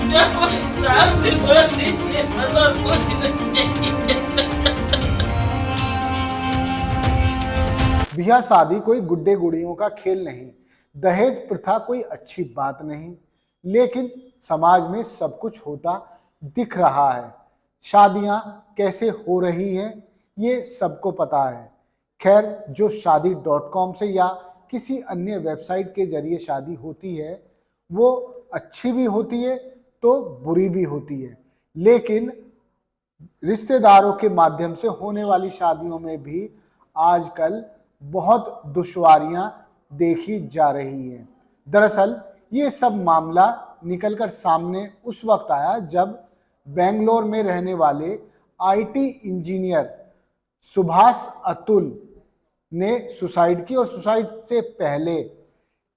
ब्याह शादी कोई गुड्डे गुड़ियों का खेल नहीं, दहेज प्रथा कोई अच्छी बात नहीं, लेकिन समाज में सब कुछ होता दिख रहा है। शादियां कैसे हो रही हैं ये सबको पता है। खैर, जो शादी.com से या किसी अन्य वेबसाइट के जरिए शादी होती है वो अच्छी भी होती है तो बुरी भी होती है, लेकिन रिश्तेदारों के माध्यम से होने वाली शादियों में भी आजकल बहुत दुश्वारियां देखी जा रही हैं। दरअसल ये सब मामला निकलकर सामने उस वक्त आया जब बेंगलोर में रहने वाले आईटी इंजीनियर सुभाष अतुल ने सुसाइड की और सुसाइड से पहले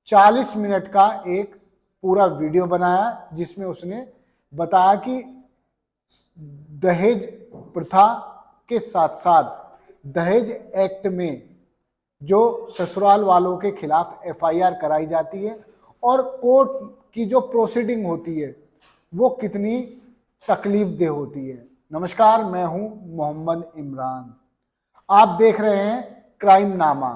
40 मिनट का एक पूरा वीडियो बनाया जिसमें उसने बताया कि दहेज प्रथा के साथ साथ दहेज एक्ट में जो ससुराल वालों के खिलाफ एफआईआर कराई जाती है और कोर्ट की जो प्रोसीडिंग होती है वो कितनी तकलीफदेह होती है। नमस्कार, मैं हूं मोहम्मद इमरान, आप देख रहे हैं क्राइम नामा।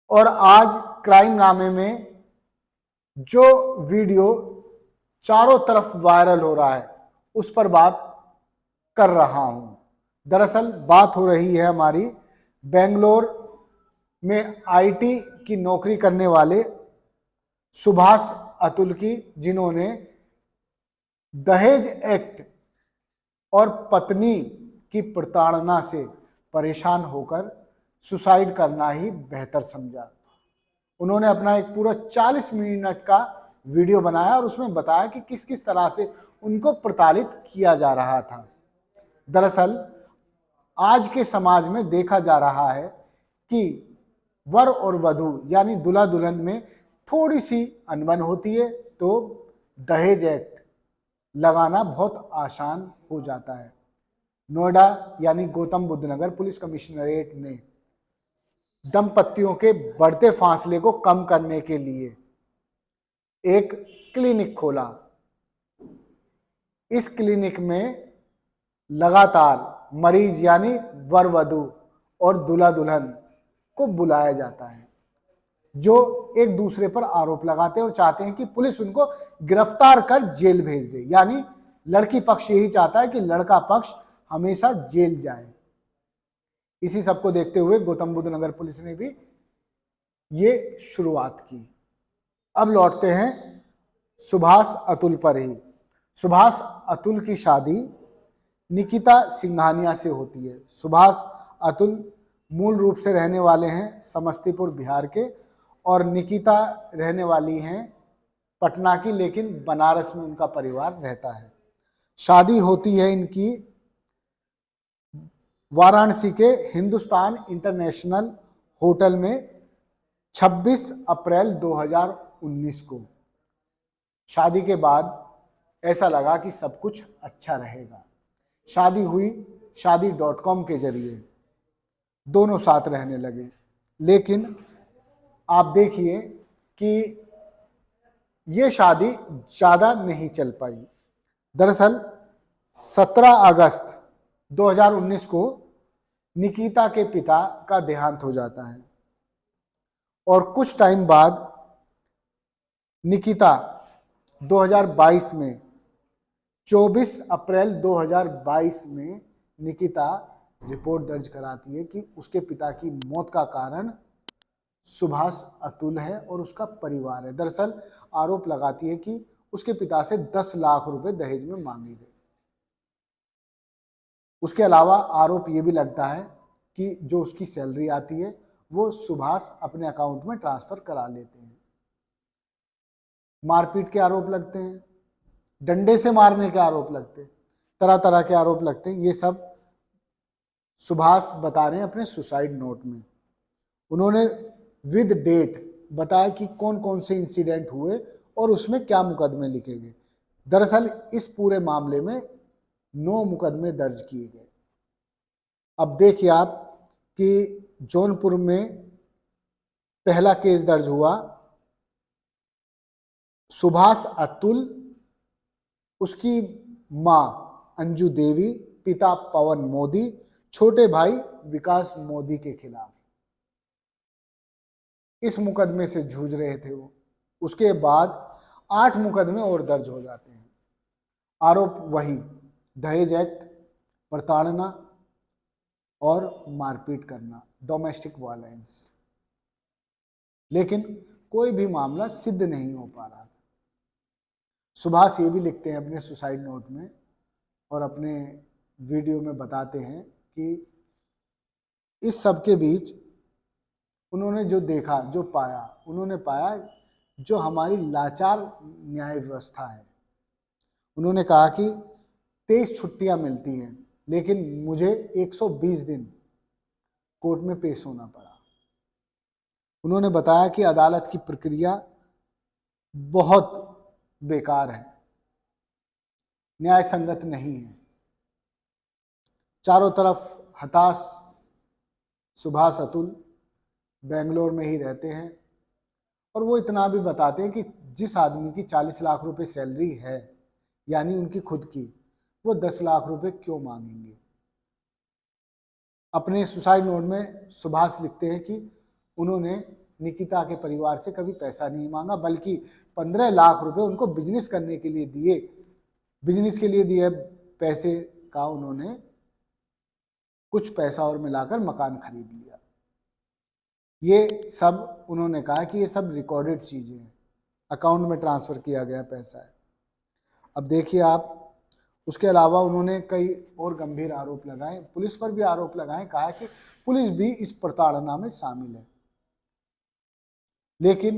और आज क्राइम नामे में जो वीडियो चारों तरफ वायरल हो रहा है उस पर बात कर रहा हूं। दरअसल बात हो रही है हमारी बेंगलोर में आईटी की नौकरी करने वाले सुभाष अतुल की, जिन्होंने दहेज एक्ट और पत्नी की प्रताड़ना से परेशान होकर सुसाइड करना ही बेहतर समझा। उन्होंने अपना एक पूरा 40 मिनट का वीडियो बनाया और उसमें बताया कि किस किस तरह से उनको प्रताड़ित किया जा रहा था। दरअसल आज के समाज में देखा जा रहा है कि वर और वधू यानी दूल्हा दुल्हन में थोड़ी सी अनबन होती है तो दहेज एक्ट लगाना बहुत आसान हो जाता है। नोएडा यानी गौतम बुद्ध नगर पुलिस कमिश्नरेट ने दंपतियों के बढ़ते फासले को कम करने के लिए एक क्लिनिक खोला। इस क्लिनिक में लगातार मरीज यानी वर वधू और दूल्हा दुल्हन को बुलाया जाता है जो एक दूसरे पर आरोप लगाते हैं और चाहते हैं कि पुलिस उनको गिरफ्तार कर जेल भेज दे। यानी लड़की पक्ष यही चाहता है कि लड़का पक्ष हमेशा जेल जाए। इसी सब को देखते हुए गौतम बुद्ध नगर पुलिस ने भी ये शुरुआत की। अब लौटते हैं सुभाष अतुल पर ही। सुभाष अतुल की शादी निकिता सिंघानिया से होती है। सुभाष अतुल मूल रूप से रहने वाले हैं समस्तीपुर बिहार के और निकिता रहने वाली हैं पटना की, लेकिन बनारस में उनका परिवार रहता है। शादी होती है इनकी वाराणसी के हिंदुस्तान इंटरनेशनल होटल में 26 अप्रैल 2019 को। शादी के बाद ऐसा लगा कि सब कुछ अच्छा रहेगा। शादी हुई शादी.com के जरिए, दोनों साथ रहने लगे, लेकिन आप देखिए कि ये शादी ज़्यादा नहीं चल पाई। दरअसल 17 अगस्त 2019 को निकिता के पिता का देहांत हो जाता है और कुछ टाइम बाद निकिता 2022 में 24 अप्रैल 2022 में निकिता रिपोर्ट दर्ज कराती है कि उसके पिता की मौत का कारण सुभाष अतुल है और उसका परिवार है। दरअसल आरोप लगाती है कि उसके पिता से 10 लाख रुपए दहेज में मांगे गए। उसके अलावा आरोप ये भी लगता है कि जो उसकी सैलरी आती है वो सुभाष अपने अकाउंट में ट्रांसफर करा लेते हैं। मारपीट के आरोप लगते हैं, डंडे से मारने के आरोप लगते हैं, तरह तरह के आरोप लगते हैं। ये सब सुभाष बता रहे हैं अपने सुसाइड नोट में। उन्होंने विद डेट बताया कि कौन कौन से इंसिडेंट हुए और उसमें क्या मुकदमे लिखे गए। दरअसल इस पूरे मामले में 9 मुकदमे दर्ज किए गए। अब देखिए आप कि जौनपुर में पहला केस दर्ज हुआ सुभाष अतुल उसकी मां अंजू देवी, पिता पवन मोदी, छोटे भाई विकास मोदी के खिलाफ इस मुकदमे से जूझ रहे थे वो। उसके बाद 8 मुकदमे और दर्ज हो जाते हैं। आरोप वही, दहेज एक्ट, प्रताड़ना और मारपीट करना, डोमेस्टिक वायलेंस। लेकिन कोई भी मामला सिद्ध नहीं हो पा रहा था। सुभाष ये भी लिखते हैं अपने सुसाइड नोट में और अपने वीडियो में बताते हैं कि इस सब के बीच उन्होंने जो देखा, जो पाया, उन्होंने पाया जो हमारी लाचार न्याय व्यवस्था है। उन्होंने कहा कि 23 छुट्टियां मिलती हैं, लेकिन मुझे 120 दिन कोर्ट में पेश होना पड़ा। उन्होंने बताया कि अदालत की प्रक्रिया बहुत बेकार है, न्याय संगत नहीं है। चारों तरफ हताश सुभाष अतुल बेंगलोर में ही रहते हैं और वो इतना भी बताते हैं कि जिस आदमी की 40 लाख रुपए सैलरी है, यानी उनकी खुद की, वो 10 लाख रुपए क्यों मांगेंगे। अपने सुसाइड नोट में सुभाष लिखते हैं कि उन्होंने निकिता के परिवार से कभी पैसा नहीं मांगा, बल्कि 15 लाख रुपए उनको बिजनेस करने के लिए दिए। बिजनेस के लिए दिए पैसे का उन्होंने कुछ पैसा और मिलाकर मकान खरीद लिया। ये सब उन्होंने कहा कि ये सब रिकॉर्डेड चीजें हैं, अकाउंट में ट्रांसफर किया गया पैसा है। अब देखिए आप, उसके अलावा उन्होंने कई और गंभीर आरोप लगाए, पुलिस पर भी आरोप लगाए। कहा कि पुलिस भी इस प्रताड़ना में शामिल है। लेकिन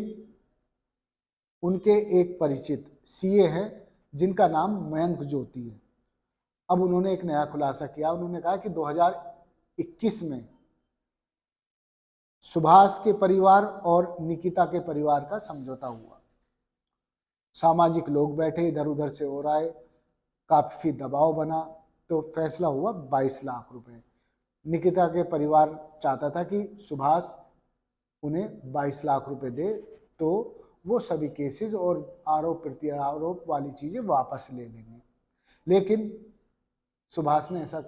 उनके एक परिचित सीए हैं जिनका नाम मयंक ज्योति है। अब उन्होंने एक नया खुलासा किया। उन्होंने कहा कि 2021 में सुभाष के परिवार और निकिता के परिवार का समझौता हुआ। सामाजिक लोग बैठे, इधर उधर से हो रहा है, काफी दबाव बना, तो फैसला हुआ 22 लाख रुपए। निकिता के परिवार चाहता था कि सुभाष उन्हें 22 लाख रुपए दे तो वो सभी केसेस और आरोप प्रत्यारोप वाली चीजें वापस ले लेंगे। लेकिन सुभाष ने ऐसा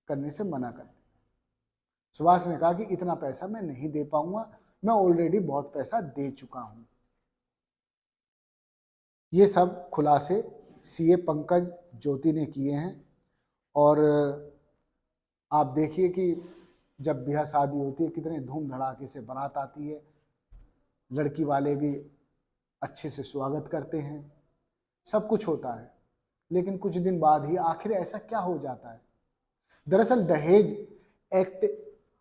करने से मना कर दिया। सुभाष ने कहा कि इतना पैसा मैं नहीं दे पाऊंगा, मैं ऑलरेडी बहुत पैसा दे चुका हूं। ये सब खुलासे सीए पंकज ज्योति ने किए हैं। और आप देखिए कि जब ब्याह शादी होती है कितने धूम धड़ाके से बारात आती है, लड़की वाले भी अच्छे से स्वागत करते हैं, सब कुछ होता है। लेकिन कुछ दिन बाद ही आखिर ऐसा क्या हो जाता है। दरअसल दहेज एक्ट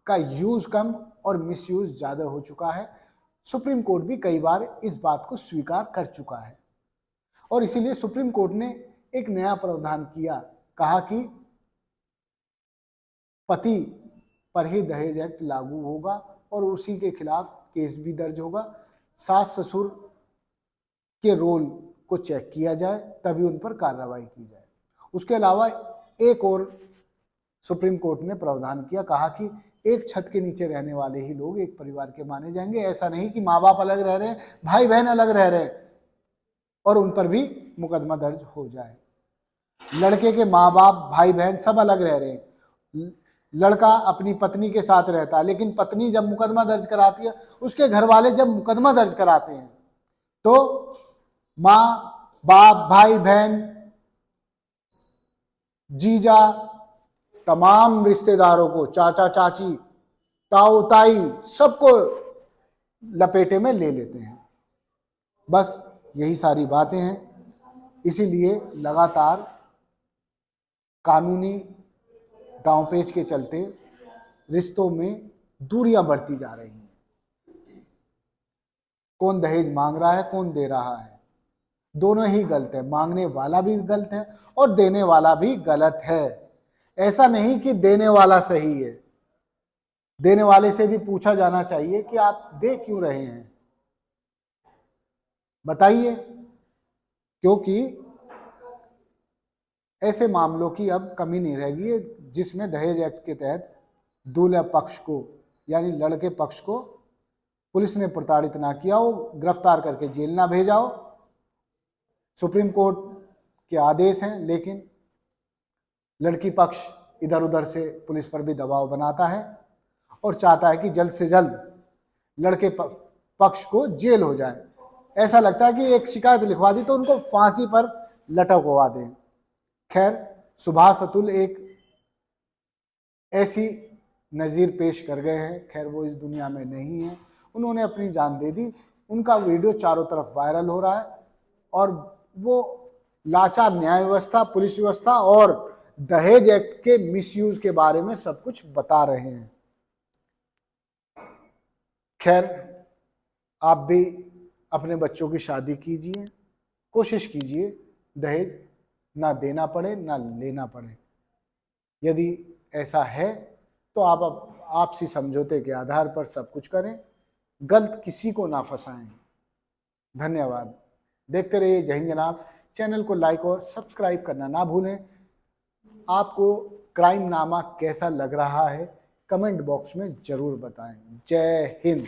का यूज कम और मिसयूज ज्यादा हो चुका है। सुप्रीम कोर्ट भी कई बार इस बात को स्वीकार कर चुका है और इसीलिए सुप्रीम कोर्ट ने एक नया प्रावधान किया। कहा कि पति पर ही दहेज एक्ट लागू होगा और उसी के खिलाफ केस भी दर्ज होगा। सास ससुर के रोल को चेक किया जाए, तभी उन पर कार्रवाई की जाए। उसके अलावा एक और सुप्रीम कोर्ट ने प्रावधान किया। कहा कि एक छत के नीचे रहने वाले ही लोग एक परिवार के माने जाएंगे। ऐसा नहीं कि माँ बाप अलग रह रहे हैं, भाई बहन अलग रह रहे हैं और उन पर भी मुकदमा दर्ज हो जाए। लड़के के माँ बाप भाई बहन सब अलग रह रहे हैं, लड़का अपनी पत्नी के साथ रहता है, लेकिन पत्नी जब मुकदमा दर्ज कराती है, उसके घर वाले जब मुकदमा दर्ज कराते हैं तो माँ बाप भाई बहन जीजा तमाम रिश्तेदारों को, चाचा चाची ताऊ ताई सबको लपेटे में ले लेते हैं। बस यही सारी बातें हैं। इसीलिए लगातार कानूनी दांवपेच के चलते रिश्तों में दूरियां बढ़ती जा रही हैं। कौन दहेज मांग रहा है, कौन दे रहा है, दोनों ही गलत है। मांगने वाला भी गलत है और देने वाला भी गलत है। ऐसा नहीं कि देने वाला सही है। देने वाले से भी पूछा जाना चाहिए कि आप दे क्यों रहे हैं, बताइए। क्योंकि ऐसे मामलों की अब कमी नहीं रहेगी जिसमें दहेज एक्ट के तहत दूल्हा पक्ष को यानी लड़के पक्ष को पुलिस ने प्रताड़ित ना किया हो, गिरफ्तार करके जेल ना भेजा हो। सुप्रीम कोर्ट के आदेश हैं, लेकिन लड़की पक्ष इधर उधर से पुलिस पर भी दबाव बनाता है और चाहता है कि जल्द से जल्द लड़के पक्ष को जेल हो जाए। ऐसा लगता है कि एक शिकायत लिखवा दी तो उनको फांसी पर लटकवा दें। खैर, सुभाष अतुल एक ऐसी नज़ीर पेश कर गए हैं, खैर वो इस दुनिया में नहीं है, उन्होंने अपनी जान दे दी। उनका वीडियो चारों तरफ वायरल हो रहा है और वो लाचार न्याय व्यवस्था, पुलिस व्यवस्था और दहेज एक्ट के मिसयूज के बारे में सब कुछ बता रहे हैं। खैर, आप भी अपने बच्चों की शादी कीजिए, कोशिश कीजिए दहेज ना देना पड़े ना लेना पड़े। यदि ऐसा है तो आप आपसी समझौते के आधार पर सब कुछ करें, गलत किसी को ना फंसाएं। धन्यवाद। देखते रहिए जय हिंद जनाब। चैनल को लाइक और सब्सक्राइब करना ना भूलें। आपको क्राइम नामा कैसा लग रहा है कमेंट बॉक्स में जरूर बताएं। जय हिंद।